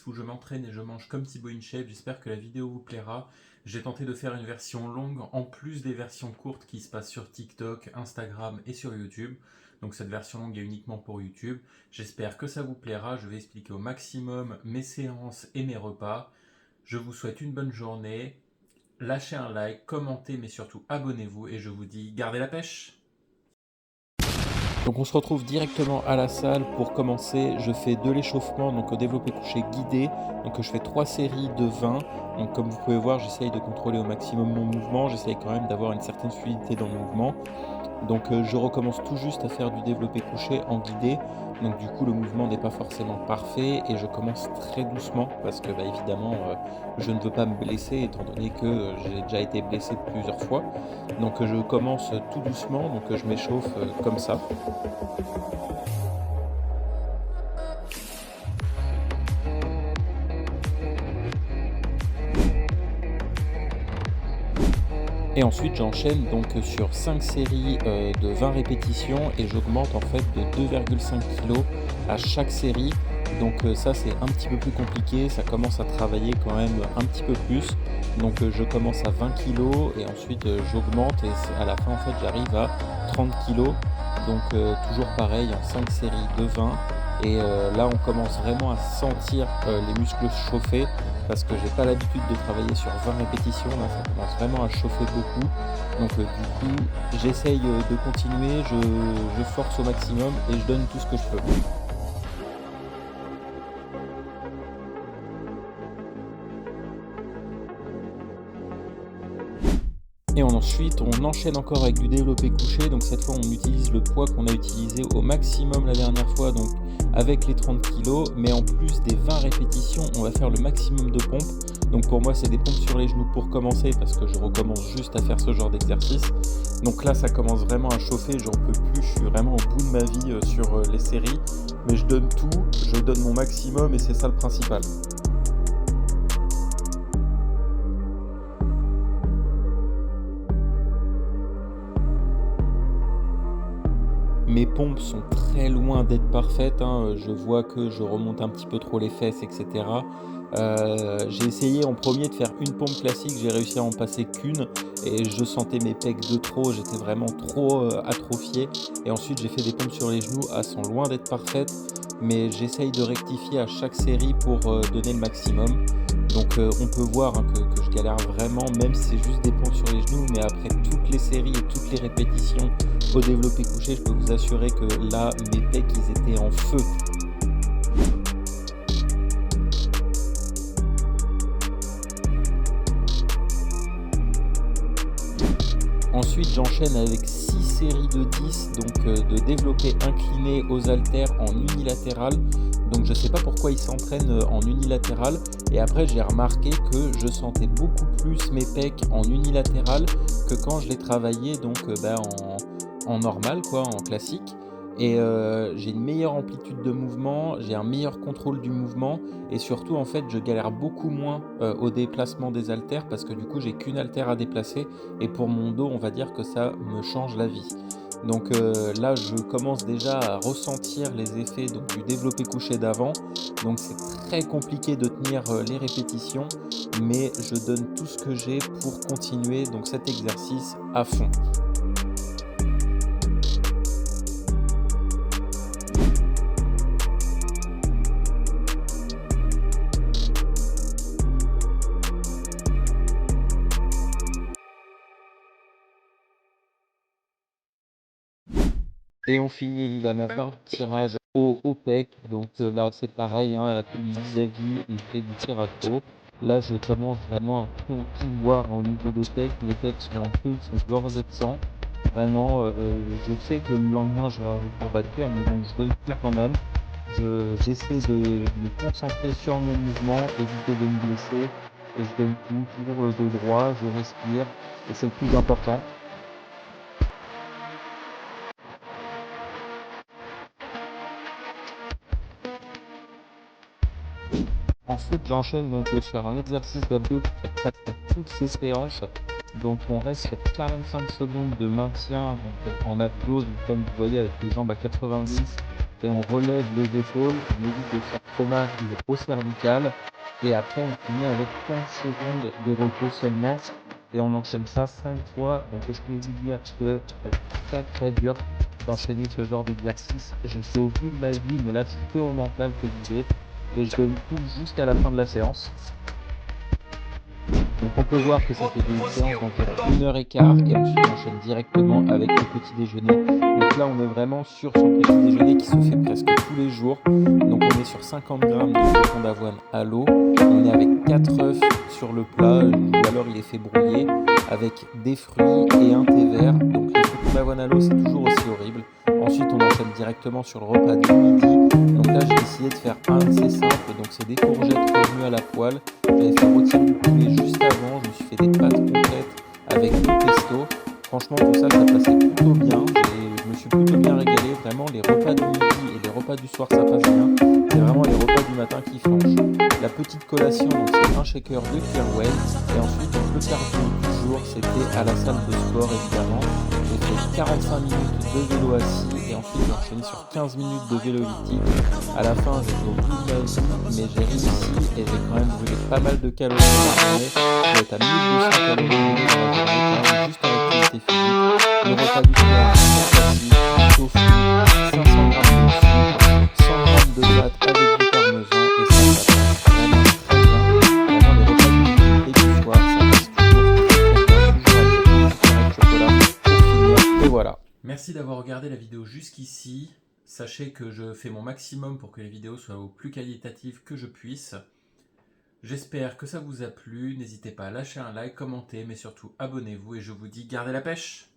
Où je m'entraîne et je mange comme Thibaut InShape. J'espère que la vidéo vous plaira. J'ai tenté de faire une version longue en plus des versions courtes qui se passent sur TikTok, Instagram et sur YouTube. Donc cette version longue est uniquement pour YouTube. J'espère que ça vous plaira. Je vais expliquer au maximum mes séances et mes repas. Je vous souhaite une bonne journée. Lâchez un like, commentez mais surtout abonnez-vous et je vous dis gardez la pêche. Donc on se retrouve directement à la salle pour commencer. Je fais de l'échauffement, donc au développé couché guidé. Donc je fais 3 séries de 20. Donc comme vous pouvez voir, j'essaye de contrôler au maximum mon mouvement. J'essaye quand même d'avoir une certaine fluidité dans le mouvement. Donc je recommence tout juste à faire du développé couché en guidé. Donc du coup le mouvement n'est pas forcément parfait et je commence très doucement parce que évidemment je ne veux pas me blesser étant donné que j'ai déjà été blessé plusieurs fois. Donc je commence tout doucement, donc je m'échauffe comme ça. Et ensuite j'enchaîne donc sur 5 séries de 20 répétitions et j'augmente en fait de 2,5 kg à chaque série. Donc ça c'est un petit peu plus compliqué, ça commence à travailler quand même un petit peu plus. Donc je commence à 20 kg et ensuite j'augmente et à la fin en fait j'arrive à 30 kg. Donc toujours pareil en 5 séries de 20. Et là on commence vraiment à sentir les muscles chauffer parce que j'ai pas l'habitude de travailler sur 20 répétitions, là ça commence vraiment à chauffer beaucoup. Donc du coup j'essaye de continuer, je force au maximum et je donne tout ce que je peux. Et ensuite on enchaîne encore avec du développé couché, donc cette fois on utilise le poids qu'on a utilisé au maximum la dernière fois, donc avec les 30 kg, mais en plus des 20 répétitions on va faire le maximum de pompes. Donc pour moi c'est des pompes sur les genoux pour commencer parce que je recommence juste à faire ce genre d'exercice. Donc là ça commence vraiment à chauffer, j'en peux plus, je suis vraiment au bout de ma vie sur les séries, mais je donne tout, je donne mon maximum et c'est ça le principal. Mes pompes sont très loin d'être parfaites, hein. Je vois que je remonte un petit peu trop les fesses, etc. J'ai essayé en premier de faire une pompe classique, j'ai réussi à en passer qu'une et je sentais mes pecs de trop, j'étais vraiment trop atrophié. Et ensuite j'ai fait des pompes sur les genoux, elles sont loin d'être parfaites, mais j'essaye de rectifier à chaque série pour donner le maximum. Donc on peut voir hein, que je galère vraiment, même si c'est juste des pompes sur les genoux, mais après toutes les séries et toutes les répétitions au développé couché, je peux vous assurer que là, mes pecs, ils étaient en feu. Ensuite, j'enchaîne avec 6 séries de 10, donc de développé incliné aux haltères en unilatéral. Donc je ne sais pas pourquoi ils s'entraînent en unilatéral. Et après, j'ai remarqué que je sentais beaucoup plus mes pecs en unilatéral que quand je les travaillais donc en normal, quoi, en classique. Et j'ai une meilleure amplitude de mouvement, j'ai un meilleur contrôle du mouvement et surtout en fait je galère beaucoup moins au déplacement des haltères parce que du coup j'ai qu'une haltère à déplacer et pour mon dos on va dire que ça me change la vie. Donc là je commence déjà à ressentir les effets donc, du développé couché d'avant. Donc c'est très compliqué de tenir les répétitions mais je donne tout ce que j'ai pour continuer donc cet exercice à fond. Et on finit la main tirage au pec. Donc là c'est pareil, hein, comme vis-à-vis, il fait du tirage haut. Là je commence vraiment à tout voir au niveau des pecs. Les pecs sont en plus bordés de sang. Vraiment, je sais que le lendemain je vais combattre, mais bon, je veux le faire quand même. J'essaie de me concentrer sur mon mouvement, éviter de me blesser. Et je donne tout, toujours le dos droit, je respire. Et c'est le plus important. Ensuite, j'enchaîne donc sur un exercice d'abdos qui traite toutes ces séances. Donc, on reste sur 45 secondes de maintien donc, en abdos, donc, comme vous voyez avec les jambes à 90. et on relève les épaules, on évite de faire trop mal aux cervicales. Et après, on finit avec 15 secondes de repos seulement. Et on enchaîne ça 5 fois. Donc, je peux vous dire que c'est très très dur d'enchaîner ce genre d'exercice. Je sais au bout de ma vie, mais là, c'est peu au mental que je vais. Et je le pousse jusqu'à la fin de la séance. Donc on peut voir que ça fait une séance d'environ 1h15 et ensuite on enchaîne directement avec le petit déjeuner. Donc là on est vraiment sur son petit déjeuner qui se fait presque tous les jours. Donc on est sur 50 grammes de flocons d'avoine à l'eau. On est avec 4 œufs sur le plat ou alors il est fait brouiller avec des fruits et un thé vert. Donc les flocons d'avoine à l'eau c'est toujours aussi horrible. Ensuite on enchaîne directement sur le repas du midi. Donc là j'ai décidé de faire un assez simple. Donc c'est des courgettes revenues à la poêle. J'avais fait rôtir du poulet juste avant, je me suis fait des pâtes complètes avec du pesto. Franchement, tout ça, ça passait plutôt bien. Je me suis plutôt bien régalé. Vraiment, les repas du midi et les repas du soir, ça passe bien. C'est vraiment les repas du matin qui flanchent. La petite collation, donc c'est un shaker de Clearway. Et ensuite, donc, le cardio du jour, c'était à la salle de sport, évidemment. J'ai fait 45 minutes de vélo assis et ensuite j'ai enchaîné sur 15 minutes de vélo elliptique. À la fin, j'ai fait au bout de ma vie, mais j'ai réussi et j'ai quand même brûlé pas mal de calories dans la journée. Je vais être à 1200 calories brûlées dans la journée, quand même, juste en activité physique. Le repas du soir, c'est classique, tofu, 500 grammes de sucre, 100 grammes de pâtes avec du parmesan et ça passe vraiment très bien. Vraiment, les repas du midi et du soir, ça passe toujours très très bien, toujours avec un petit carré de chocolat pour finir. Et voilà. Merci d'avoir regardé la vidéo jusqu'ici. Sachez que je fais mon maximum pour que les vidéos soient au plus qualitatives que je puisse. J'espère que ça vous a plu. N'hésitez pas à lâcher un like, commenter, mais surtout abonnez-vous et je vous dis gardez la pêche!